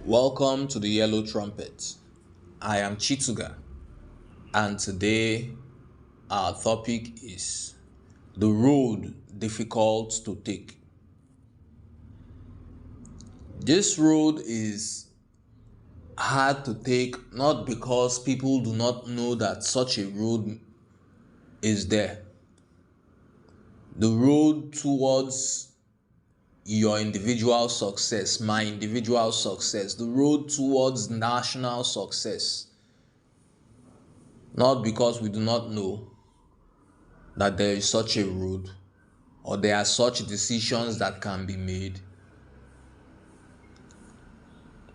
Welcome to the Yellow Trumpet. I am Chituga, and today our topic is the road difficult to take. This road is hard to take not because people do not know that such a road is there. The road towards your individual success, my individual success, the road towards national success, not because we do not know that there is such a road or there are such decisions that can be made.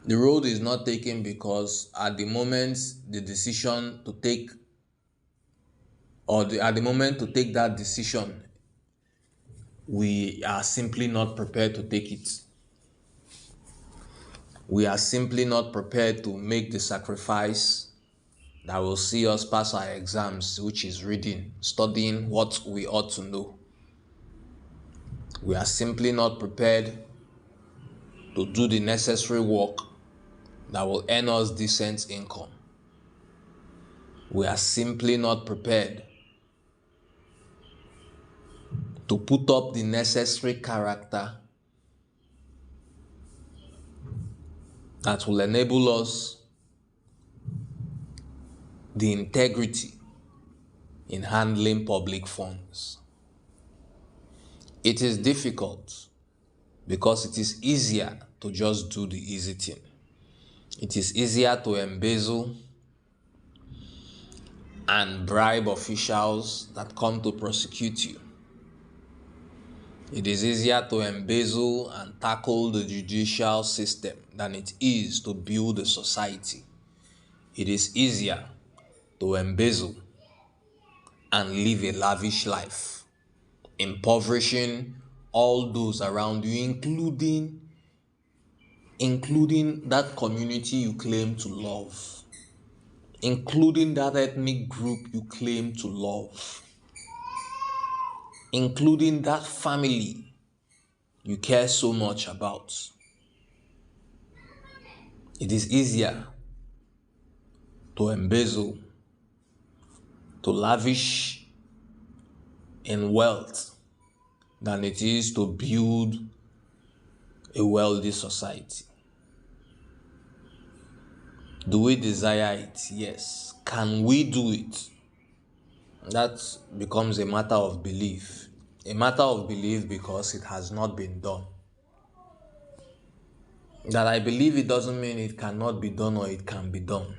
The road is not taken because at the moment the decision to take at the moment to take that decision, we are simply not prepared to take it. We are simply not prepared to make the sacrifice that will see us pass our exams, which is reading, studying what we ought to know. We are simply not prepared to do the necessary work that will earn us decent income. We are simply not prepared to put up the necessary character that will enable us the integrity in handling public funds. It is difficult because it is easier to just do the easy thing. It is easier to embezzle and bribe officials that come to prosecute you. It is easier to embezzle and tackle the judicial system than it is to build a society. It is easier to embezzle and live a lavish life, impoverishing all those around you, including that community you claim to love, including that ethnic group you claim to love, including that family you care so much about. It is easier to embezzle, to lavish in wealth than it is to build a wealthy society. Do we desire it? Yes. Can we do it? That becomes a matter of belief. A matter of belief because it has not been done. That I believe it doesn't mean it cannot be done or it can be done.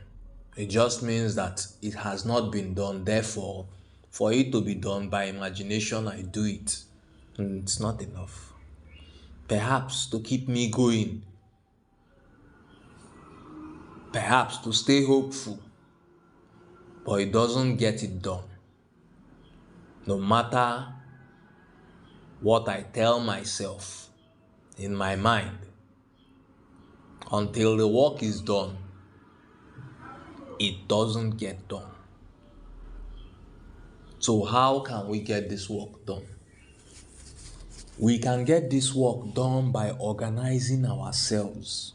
It just means that it has not been done. Therefore, for it to be done by imagination, I do it. And it's not enough. Perhaps to keep me going. Perhaps to stay hopeful. But it doesn't get it done. No matter what I tell myself in my mind, until the work is done, it doesn't get done. So how can we get this work done? We can get this work done by organizing ourselves.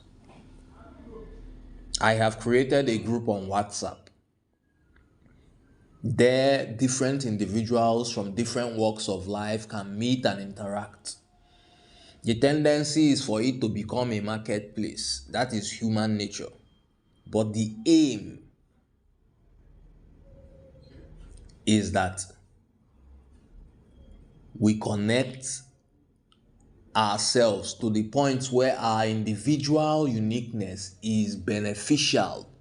I have created a group on WhatsApp. There, different individuals from different walks of life can meet and interact. The tendency is for it to become a marketplace. That is human nature. But the aim is that we connect ourselves to the point where our individual uniqueness is beneficial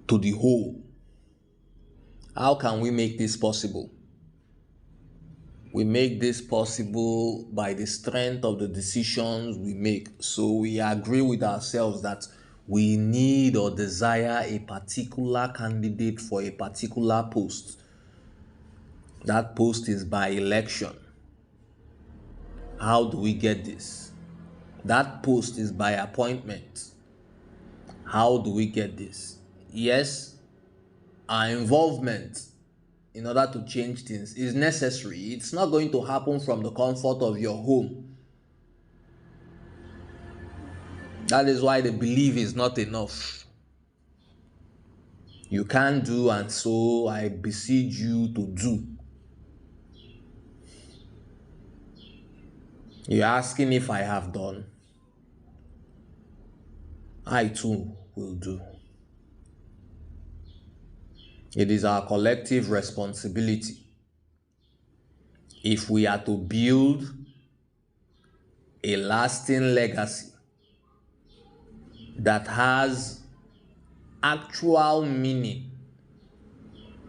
to the whole. How can we make this possible? We make this possible by the strength of the decisions we make. So we agree with ourselves that we need or desire a particular candidate for a particular post. That post is by election. How do we get this? That post is by appointment. How do we get this? Yes, our involvement in order to change things is necessary. It's not going to happen from the comfort of your home. That is why the belief is not enough. You can't do, and so I beseech you to do. You're asking if I have done. I too will do. It is our collective responsibility if we are to build a lasting legacy that has actual meaning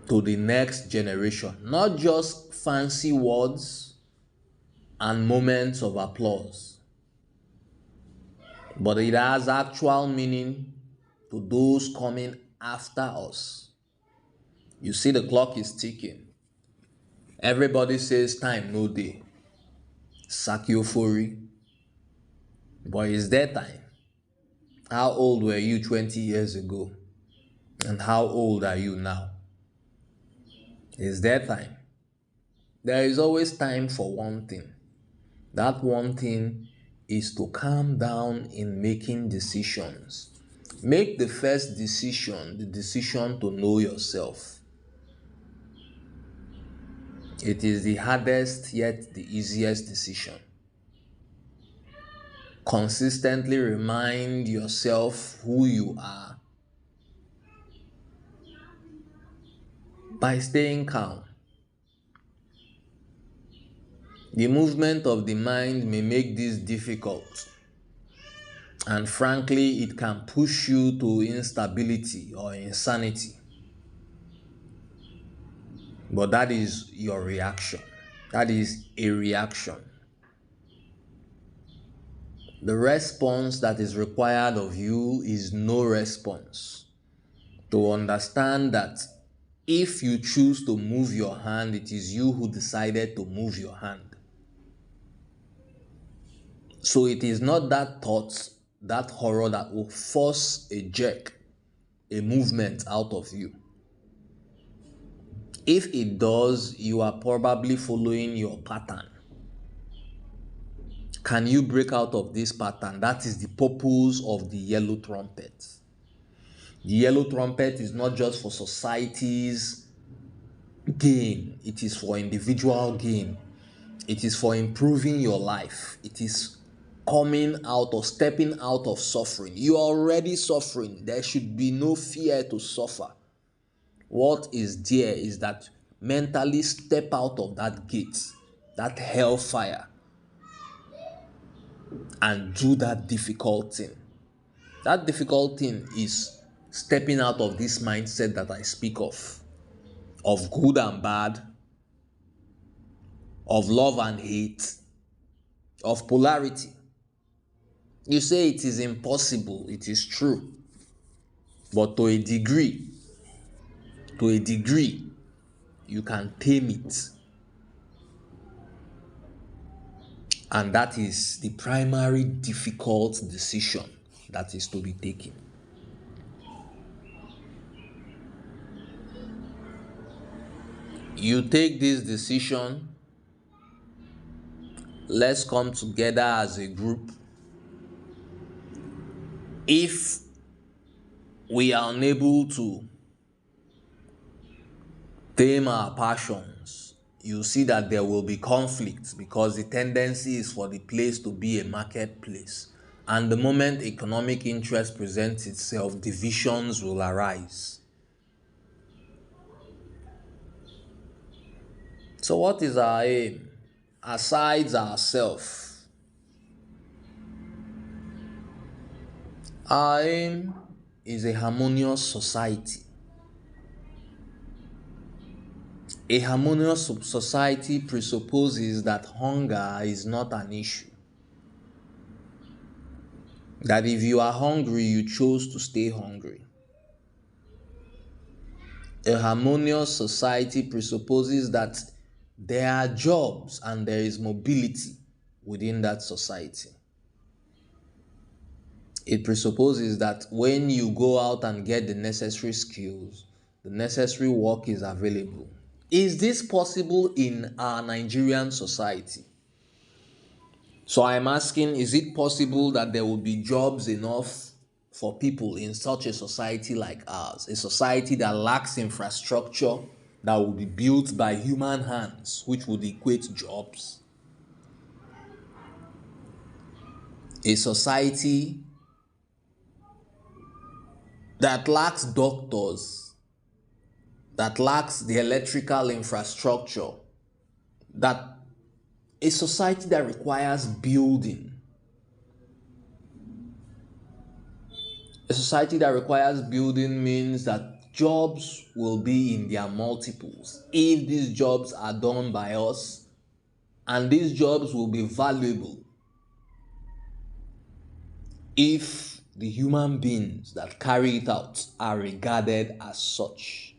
to the next generation, not just fancy words and moments of applause, but it has actual meaning to those coming after us. You see, the clock is ticking. Everybody says time no day. Sakiofori. But is there time? How old were you 20 years ago? And how old are you now? Is there time? There is always time for one thing. That one thing is to calm down in making decisions. Make the first decision the decision to know yourself. It is the hardest yet the easiest decision. Consistently remind yourself who you are by staying calm. The movement of the mind may make this difficult, and frankly, it can push you to instability or insanity. But that is your reaction. That is a reaction. The response that is required of you is no response. To understand that if you choose to move your hand, it is you who decided to move your hand. So it is not that thought, that horror that will force a jerk, a movement out of you. If it does, you are probably following your pattern. Can you break out of this pattern? That is the purpose of the yellow trumpet. The yellow trumpet is not just for society's gain. It is for individual gain. It is for improving your life. It is coming out or stepping out of suffering. You are already suffering. There should be no fear to suffer. What is there is that mentally step out of that gate, that hellfire, and do that difficult thing. That difficult thing is stepping out of this mindset that I speak of good and bad, of love and hate, of polarity. You say it is impossible, it is true. But to a degree, you can tame it. And that is the primary difficult decision that is to be taken. You take this decision, let's come together as a group. If we are unable to tame our passions, you see that there will be conflict because the tendency is for the place to be a marketplace. And the moment economic interest presents itself, divisions will arise. So what is our aim? Aside ourselves, our aim is a harmonious society. A harmonious society presupposes that hunger is not an issue. That if you are hungry, you chose to stay hungry. A harmonious society presupposes that there are jobs and there is mobility within that society. It presupposes that when you go out and get the necessary skills, the necessary work is available. Is this possible in our Nigerian society? So I'm asking, is it possible that there will be jobs enough for people in such a society like ours? A society that lacks infrastructure that will be built by human hands, which would equate jobs. A society that lacks doctors, that lacks the electrical infrastructure, that a society that requires building. A society that requires building means that jobs will be in their multiples if these jobs are done by us, and these jobs will be valuable if the human beings that carry it out are regarded as such.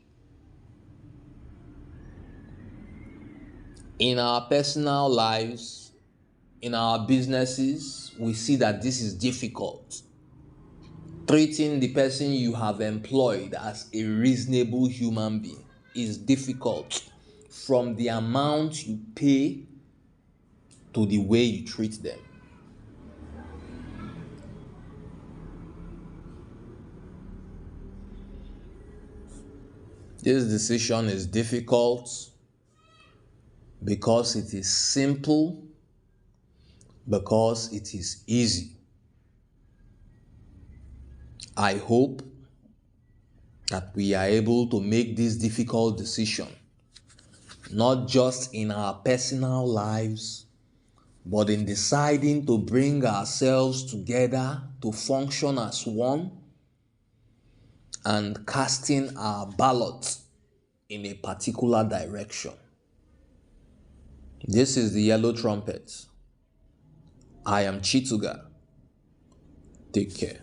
In our personal lives, in our businesses, we see that this is difficult. Treating the person you have employed as a reasonable human being is difficult, from the amount you pay to the way you treat them. This decision is difficult because it is simple, because it is easy. I hope that we are able to make this difficult decision, not just in our personal lives, but in deciding to bring ourselves together to function as one and casting our ballot in a particular direction. This is the Yellow Trumpet. I am Chituga. Take care.